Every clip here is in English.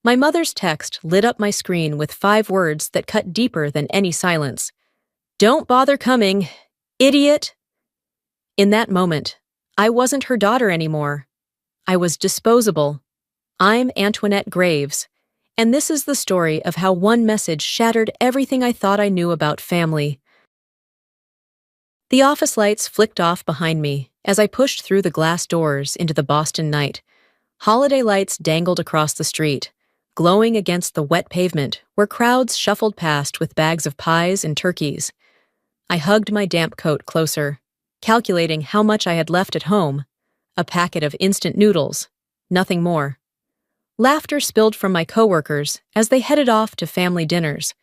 My mother's text lit up my screen with 5 words that cut deeper than any silence. "Don't bother coming, idiot." In that moment, I wasn't her daughter anymore. I was disposable. I'm Antoinette Graves, and this is the story of how one message shattered everything I thought I knew about family. The office lights flicked off behind me as I pushed through the glass doors into the Boston night. Holiday lights dangled across the street, glowing against the wet pavement where crowds shuffled past with bags of pies and turkeys. I hugged my damp coat closer, calculating how much I had left at home. A packet of instant noodles, nothing more. Laughter spilled from my coworkers as they headed off to family dinners,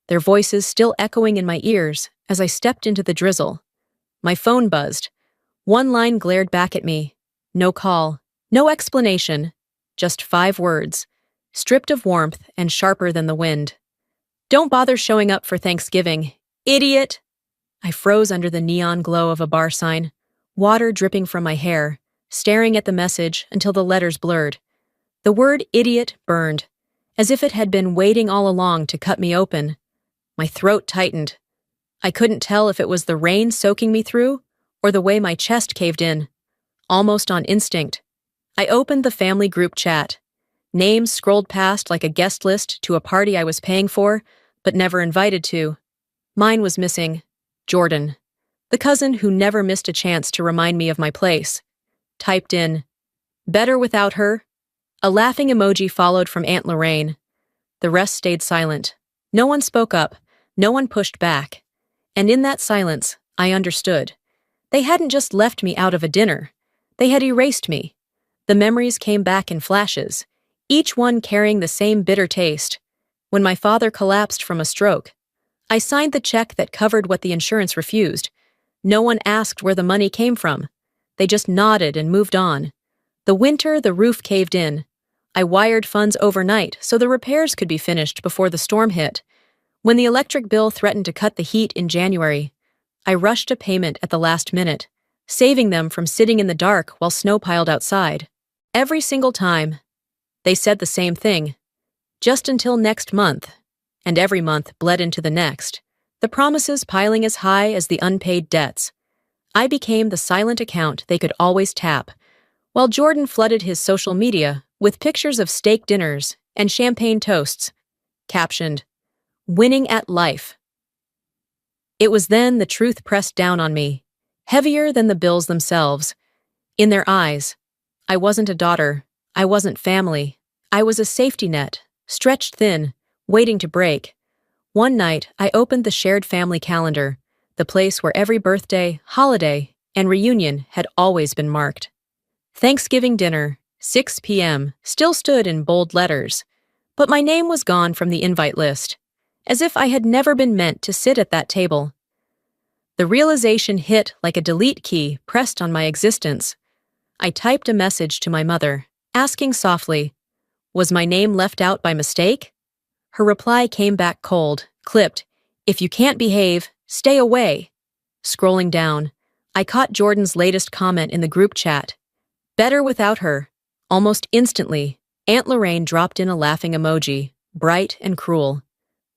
their voices still echoing in my ears as I stepped into the drizzle. My phone buzzed. One line glared back at me. No call, no explanation, just 5 words, stripped of warmth and sharper than the wind. "Don't bother showing up for Thanksgiving, idiot!" I froze under the neon glow of a bar sign, water dripping from my hair, staring at the message until the letters blurred. The word idiot burned, as if it had been waiting all along to cut me open. My throat tightened. I couldn't tell if it was the rain soaking me through or the way my chest caved in. Almost on instinct, I opened the family group chat. Names scrolled past like a guest list to a party I was paying for, but never invited to. Mine was missing. Jordan, the cousin who never missed a chance to remind me of my place. Typed in, "Better without her." A laughing emoji followed from Aunt Lorraine. The rest stayed silent. No one spoke up, no one pushed back. And in that silence, I understood. They hadn't just left me out of a dinner. They had erased me. The memories came back in flashes, each one carrying the same bitter taste. When my father collapsed from a stroke, I signed the check that covered what the insurance refused. No one asked where the money came from. They just nodded and moved on. The winter, the roof caved in. I wired funds overnight so the repairs could be finished before the storm hit. When the electric bill threatened to cut the heat in January, I rushed a payment at the last minute, saving them from sitting in the dark while snow piled outside. Every single time, they said the same thing. Just until next month, and every month bled into the next, the promises piling as high as the unpaid debts. I became the silent account they could always tap, while Jordan flooded his social media with pictures of steak dinners and champagne toasts, captioned, "Winning at life." It was then the truth pressed down on me, heavier than the bills themselves. In their eyes, I wasn't a daughter, I wasn't family, I was a safety net, stretched thin, waiting to break. One night, I opened the shared family calendar, the place where every birthday, holiday, and reunion had always been marked. Thanksgiving dinner, 6 p.m., still stood in bold letters, but my name was gone from the invite list, as if I had never been meant to sit at that table. The realization hit like a delete key pressed on my existence. I typed a message to my mother, asking softly, "Was my name left out by mistake?" Her reply came back cold, clipped, "If you can't behave, stay away." Scrolling down, I caught Jordan's latest comment in the group chat. "Better without her." Almost instantly, Aunt Lorraine dropped in a laughing emoji, bright and cruel.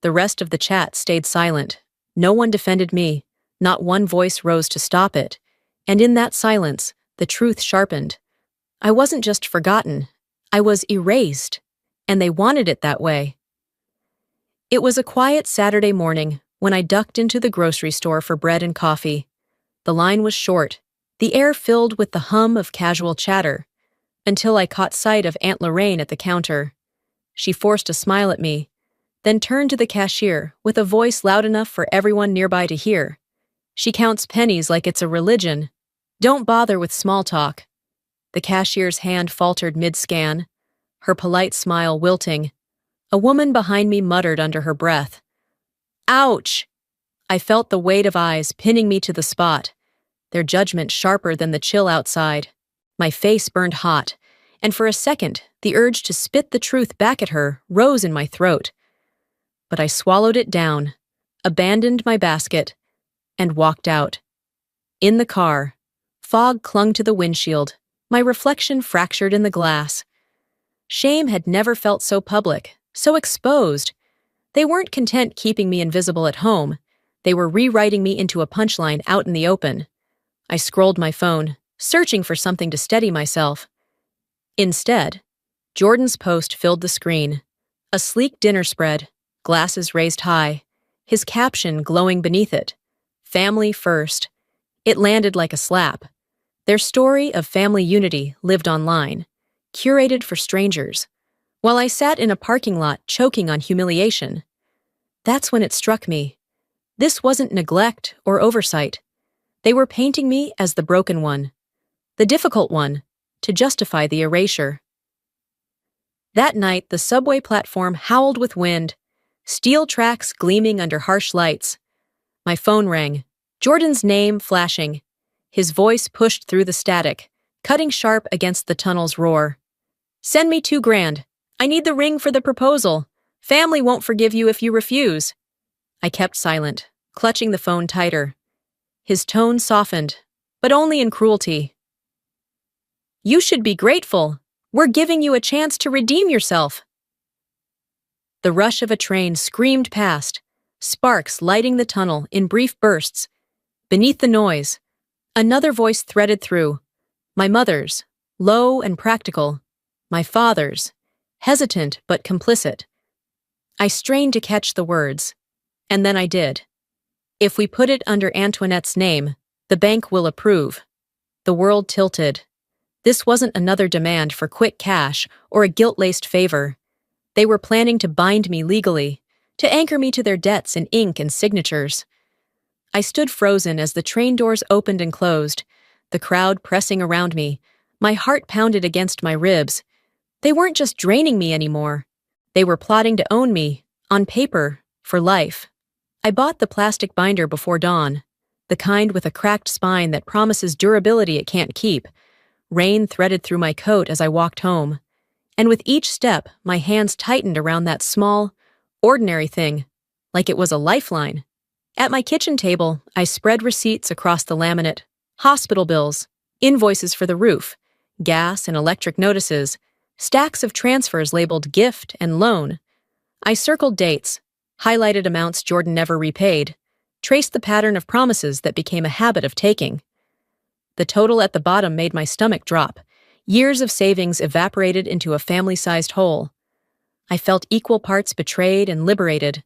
The rest of the chat stayed silent. No one defended me. Not one voice rose to stop it. And in that silence, the truth sharpened. I wasn't just forgotten. I was erased. And they wanted it that way. It was a quiet Saturday morning when I ducked into the grocery store for bread and coffee. The line was short, the air filled with the hum of casual chatter, until I caught sight of Aunt Lorraine at the counter. She forced a smile at me, then turned to the cashier with a voice loud enough for everyone nearby to hear. She counts pennies like it's a religion. Don't bother with small talk. The cashier's hand faltered mid-scan, her polite smile wilting. A woman behind me muttered under her breath, "Ouch!" I felt the weight of eyes pinning me to the spot, their judgment sharper than the chill outside. My face burned hot, and for a second, the urge to spit the truth back at her rose in my throat. But I swallowed it down, abandoned my basket, and walked out. In the car, fog clung to the windshield, my reflection fractured in the glass. Shame had never felt so public, so exposed. They weren't content keeping me invisible at home. They were rewriting me into a punchline out in the open. I scrolled my phone, searching for something to steady myself. Instead, Jordan's post filled the screen. A sleek dinner spread, glasses raised high, his caption glowing beneath it. Family first. It landed like a slap. Their story of family unity lived online, curated for strangers, while I sat in a parking lot choking on humiliation. That's when it struck me. This wasn't neglect or oversight. They were painting me as the broken one, the difficult one, to justify the erasure. That night, the subway platform howled with wind, steel tracks gleaming under harsh lights. My phone rang, Jordan's name flashing. His voice pushed through the static, cutting sharp against the tunnel's roar. "Send me $2,000. I need the ring for the proposal. Family won't forgive you if you refuse." I kept silent, clutching the phone tighter. His tone softened, but only in cruelty. "You should be grateful. We're giving you a chance to redeem yourself." The rush of a train screamed past, sparks lighting the tunnel in brief bursts. Beneath the noise, another voice threaded through. My mother's, low and practical. My father's, hesitant but complicit. I strained to catch the words, and then I did. "If we put it under Antoinette's name, the bank will approve." The world tilted. This wasn't another demand for quick cash or a guilt-laced favor. They were planning to bind me legally, to anchor me to their debts in ink and signatures. I stood frozen as the train doors opened and closed, the crowd pressing around me. My heart pounded against my ribs. They weren't just draining me anymore. They were plotting to own me, on paper, for life. I bought the plastic binder before dawn, the kind with a cracked spine that promises durability it can't keep. Rain threaded through my coat as I walked home, and with each step, my hands tightened around that small, ordinary thing, like it was a lifeline. At my kitchen table, I spread receipts across the laminate, hospital bills, invoices for the roof, gas and electric notices, stacks of transfers labeled gift and loan. I circled dates, highlighted amounts Jordan never repaid, traced the pattern of promises that became a habit of taking. The total at the bottom made my stomach drop. Years of savings evaporated into a family-sized hole. I felt equal parts betrayed and liberated.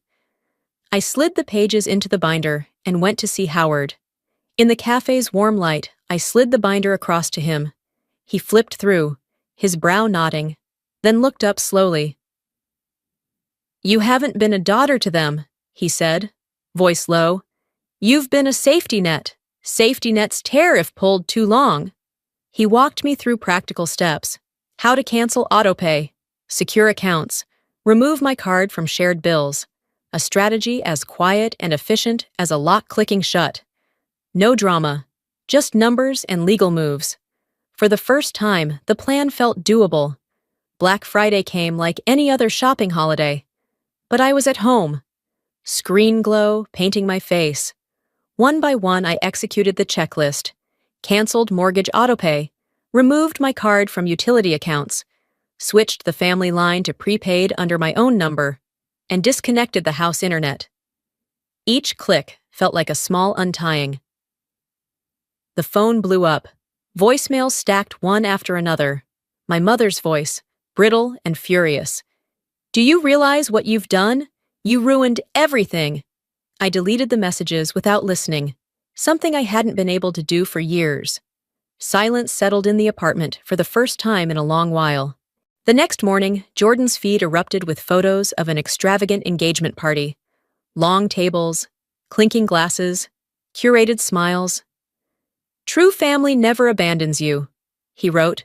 I slid the pages into the binder and went to see Howard. In the cafe's warm light, I slid the binder across to him. He flipped through, his brow nodding, then looked up slowly. "You haven't been a daughter to them," he said, voice low. "You've been a safety net. Safety nets tear if pulled too long." He walked me through practical steps: how to cancel autopay, secure accounts, remove my card from shared bills, a strategy as quiet and efficient as a lock clicking shut. No drama, just numbers and legal moves. For the first time, the plan felt doable. Black Friday came like any other shopping holiday. But I was at home. Screen glow painting my face. One by one, I executed the checklist, canceled mortgage autopay, removed my card from utility accounts, switched the family line to prepaid under my own number, and disconnected the house internet. Each click felt like a small untying. The phone blew up, voicemails stacked one after another. My mother's voice, brittle and furious. "Do you realize what you've done? You ruined everything." I deleted the messages without listening, something I hadn't been able to do for years. Silence settled in the apartment for the first time in a long while. The next morning, Jordan's feed erupted with photos of an extravagant engagement party. Long tables, clinking glasses, curated smiles. "True family never abandons you," he wrote,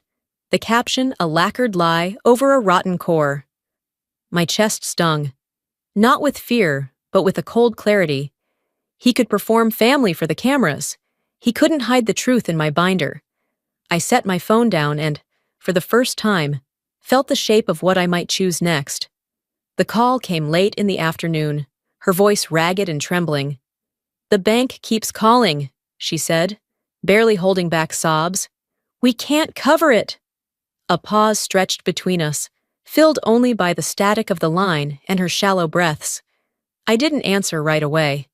the caption a lacquered lie over a rotten core. My chest stung, not with fear, but with a cold clarity. He could perform family for the cameras. He couldn't hide the truth in my binder. I set my phone down and, for the first time, felt the shape of what I might choose next. The call came late in the afternoon, her voice ragged and trembling. "The bank keeps calling," she said, barely holding back sobs. "We can't cover it." A pause stretched between us, filled only by the static of the line and her shallow breaths. I didn't answer right away.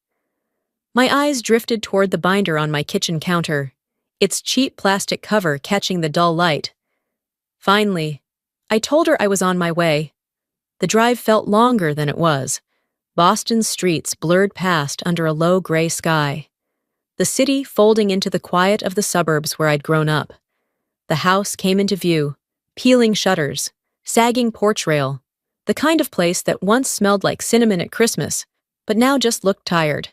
My eyes drifted toward the binder on my kitchen counter, its cheap plastic cover catching the dull light. Finally, I told her I was on my way. The drive felt longer than it was. Boston's streets blurred past under a low gray sky. The city folding into the quiet of the suburbs where I'd grown up. The house came into view, peeling shutters, sagging porch rail, the kind of place that once smelled like cinnamon at Christmas, but now just looked tired.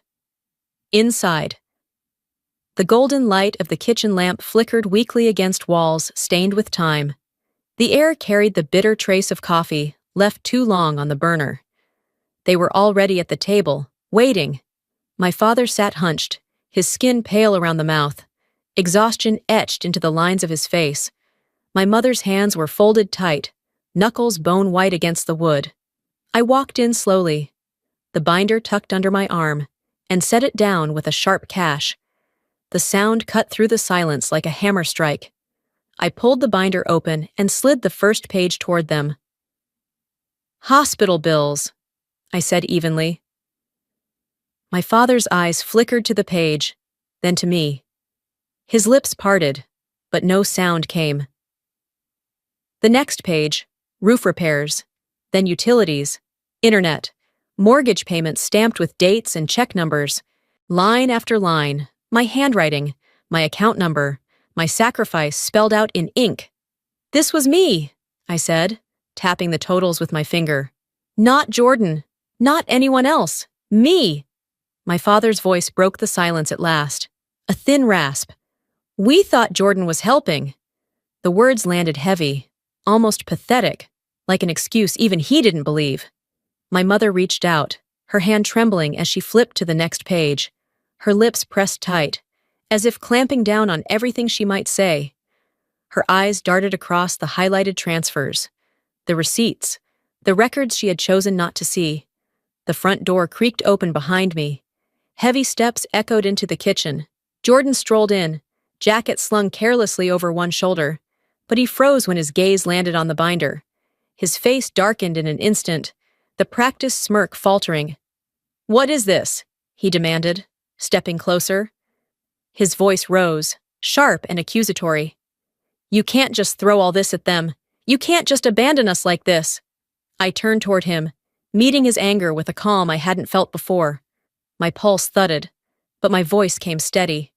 Inside, the golden light of the kitchen lamp flickered weakly against walls stained with time. The air carried the bitter trace of coffee, left too long on the burner. They were already at the table, waiting. My father sat hunched, his skin pale around the mouth, exhaustion etched into the lines of his face. My mother's hands were folded tight, knuckles bone white against the wood. I walked in slowly, the binder tucked under my arm, and set it down with a sharp cash. The sound cut through the silence like a hammer strike. I pulled the binder open and slid the first page toward them. "Hospital bills," I said evenly. My father's eyes flickered to the page, then to me. His lips parted, but no sound came. The next page, roof repairs, then utilities, internet, mortgage payments stamped with dates and check numbers, line after line, my handwriting, my account number, my sacrifice spelled out in ink. "This was me," I said, tapping the totals with my finger. "Not Jordan, not anyone else, me." My father's voice broke the silence at last, a thin rasp. "We thought Jordan was helping." The words landed heavy, almost pathetic, like an excuse even he didn't believe. My mother reached out, her hand trembling as she flipped to the next page, her lips pressed tight, as if clamping down on everything she might say. Her eyes darted across the highlighted transfers, the receipts, the records she had chosen not to see. The front door creaked open behind me. Heavy steps echoed into the kitchen. Jordan strolled in, jacket slung carelessly over one shoulder, but he froze when his gaze landed on the binder. His face darkened in an instant, the practiced smirk faltering. "What is this?" he demanded, stepping closer. His voice rose, sharp and accusatory. "You can't just throw all this at them. You can't just abandon us like this." I turned toward him, meeting his anger with a calm I hadn't felt before. My pulse thudded, but my voice came steady.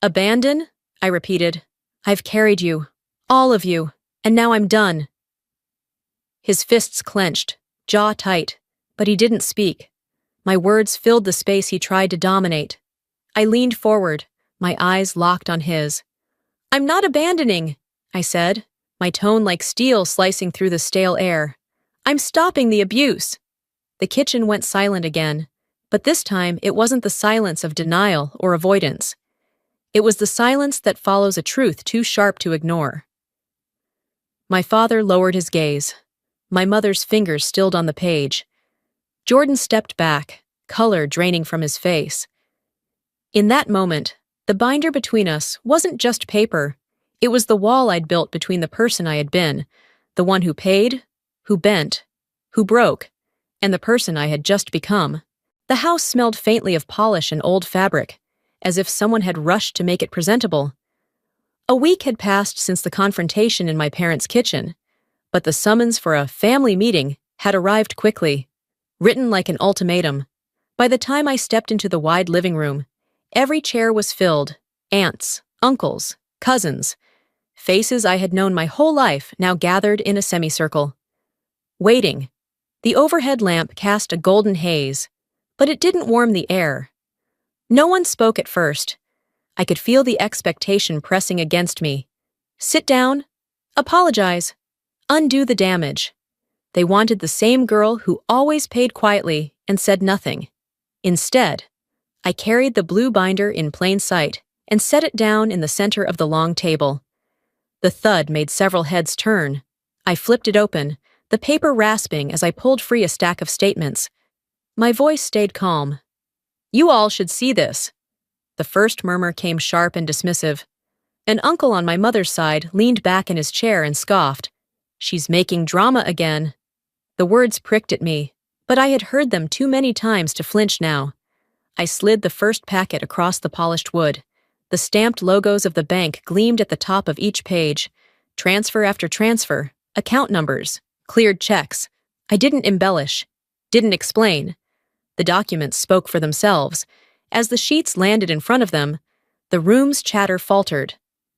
"Abandon?" I repeated. "I've carried you, all of you, and now I'm done." His fists clenched, jaw tight, but he didn't speak. My words filled the space he tried to dominate. I leaned forward, my eyes locked on his. "I'm not abandoning," I said, my tone like steel slicing through the stale air. "I'm stopping the abuse." The kitchen went silent again, but this time it wasn't the silence of denial or avoidance. It was the silence that follows a truth too sharp to ignore. My father lowered his gaze. My mother's fingers stilled on the page. Jordan stepped back, color draining from his face. In that moment, the binder between us wasn't just paper. It was the wall I'd built between the person I had been, the one who paid, who bent, who broke, and the person I had just become. The house smelled faintly of polish and old fabric, as if someone had rushed to make it presentable. A week had passed since the confrontation in my parents' kitchen, but the summons for a family meeting had arrived quickly, written like an ultimatum. By the time I stepped into the wide living room, every chair was filled, aunts, uncles, cousins, faces I had known my whole life now gathered in a semicircle. Waiting, the overhead lamp cast a golden haze, but it didn't warm the air. No one spoke at first. I could feel the expectation pressing against me. Sit down, apologize, undo the damage. They wanted the same girl who always paid quietly and said nothing. Instead, I carried the blue binder in plain sight and set it down in the center of the long table. The thud made several heads turn. I flipped it open, the paper rasping as I pulled free a stack of statements. My voice stayed calm. "You all should see this." The first murmur came sharp and dismissive. An uncle on my mother's side leaned back in his chair and scoffed. She's making drama again. The words pricked at me, but I had heard them too many times to flinch now. I slid the first packet across the polished wood. The stamped logos of the bank gleamed at the top of each page. Transfer after transfer, account numbers, cleared checks. I didn't embellish, didn't explain. The documents spoke for themselves. As the sheets landed in front of them, the room's chatter faltered.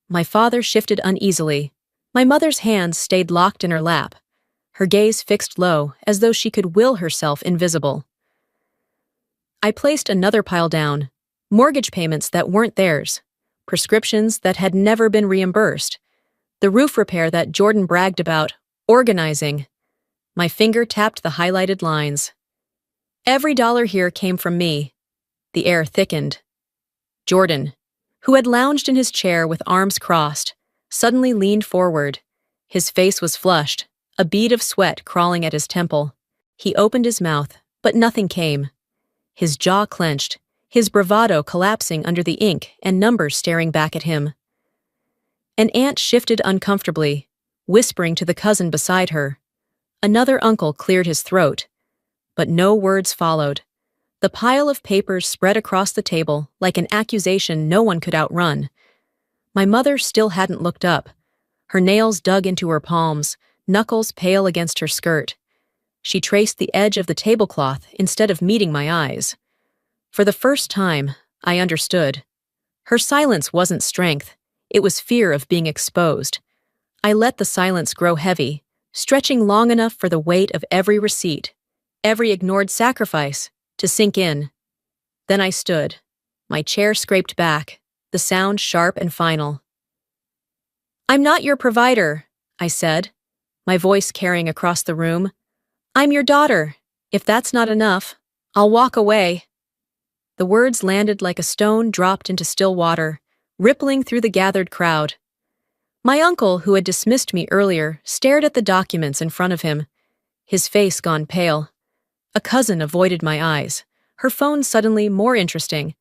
My father shifted uneasily. My mother's hands stayed locked in her lap, her gaze fixed low, as though she could will herself invisible. I placed another pile down, mortgage payments that weren't theirs, prescriptions that had never been reimbursed, the roof repair that Jordan bragged about, organizing. My finger tapped the highlighted lines. Every dollar here came from me. The air thickened. Jordan, who had lounged in his chair with arms crossed, suddenly leaned forward. His face was flushed, a bead of sweat crawling at his temple. He opened his mouth, but nothing came. His jaw clenched, his bravado collapsing under the ink and numbers staring back at him. An aunt shifted uncomfortably, whispering to the cousin beside her. Another uncle cleared his throat, but no words followed. The pile of papers spread across the table like an accusation no one could outrun. My mother still hadn't looked up, her nails dug into her palms, knuckles pale against her skirt. She traced the edge of the tablecloth instead of meeting my eyes. For the first time, I understood. Her silence wasn't strength, it was fear of being exposed. I let the silence grow heavy, stretching long enough for the weight of every receipt, every ignored sacrifice, to sink in. Then I stood. My chair scraped back, the sound sharp and final. "I'm not your provider," I said, my voice carrying across the room. "I'm your daughter. If that's not enough, I'll walk away." The words landed like a stone dropped into still water, rippling through the gathered crowd. My uncle, who had dismissed me earlier, stared at the documents in front of him, his face gone pale. A cousin avoided my eyes, her phone suddenly more interesting.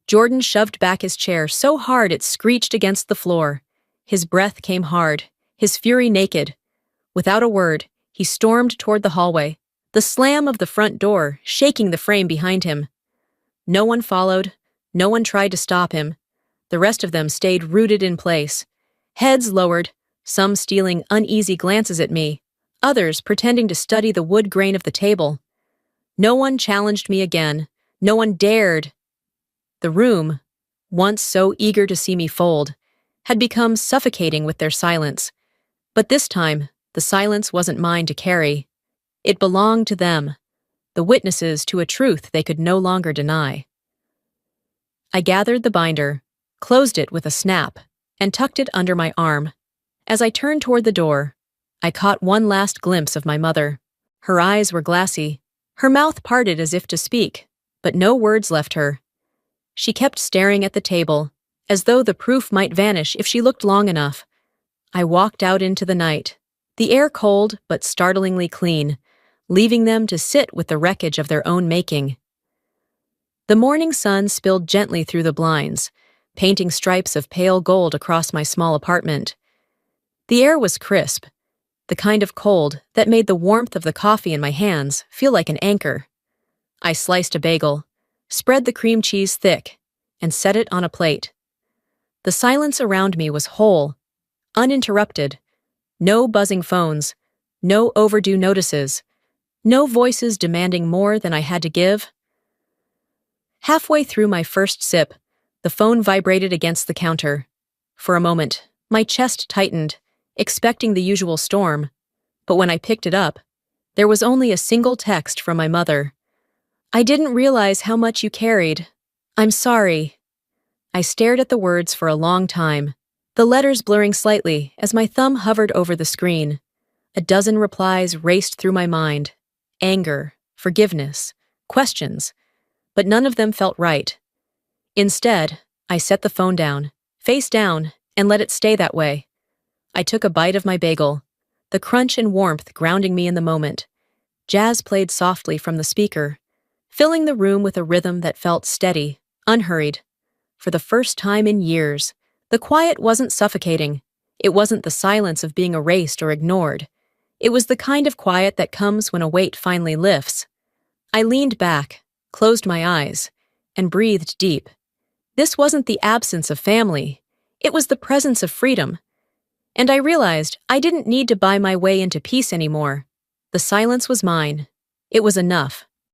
Jordan shoved back his chair so hard it screeched against the floor. His breath came hard, his fury naked. Without a word, he stormed toward the hallway, the slam of the front door shaking the frame behind him. No one followed, no one tried to stop him. The rest of them stayed rooted in place, heads lowered, some stealing uneasy glances at me, others pretending to study the wood grain of the table. No one challenged me again, no one dared. The room, once so eager to see me fold, had become suffocating with their silence. But this time, the silence wasn't mine to carry. It belonged to them, the witnesses to a truth they could no longer deny. I gathered the binder, closed it with a snap, and tucked it under my arm. As I turned toward the door, I caught one last glimpse of my mother. Her eyes were glassy, her mouth parted as if to speak, but no words left her. She kept staring at the table, as though the proof might vanish if she looked long enough. I walked out into the night, the air cold but startlingly clean, leaving them to sit with the wreckage of their own making. The morning sun spilled gently through the blinds, painting stripes of pale gold across my small apartment. The air was crisp, the kind of cold that made the warmth of the coffee in my hands feel like an anchor. I sliced a bagel, spread the cream cheese thick, and set it on a plate. The silence around me was whole, uninterrupted. No buzzing phones, no overdue notices, no voices demanding more than I had to give. Halfway through my first sip, the phone vibrated against the counter. For a moment, my chest tightened, expecting the usual storm. But when I picked it up, there was only a single text from my mother. "I didn't realize how much you carried. I'm sorry." I stared at the words for a long time, the letters blurring slightly as my thumb hovered over the screen. A dozen replies raced through my mind. Anger, forgiveness, questions, but none of them felt right. Instead, I set the phone down, face down, and let it stay that way. I took a bite of my bagel, the crunch and warmth grounding me in the moment. Jazz played softly from the speaker, filling the room with a rhythm that felt steady, unhurried. For the first time in years, the quiet wasn't suffocating. It wasn't the silence of being erased or ignored. It was the kind of quiet that comes when a weight finally lifts. I leaned back, closed my eyes, and breathed deep. This wasn't the absence of family. It was the presence of freedom. And I realized I didn't need to buy my way into peace anymore. The silence was mine. It was enough.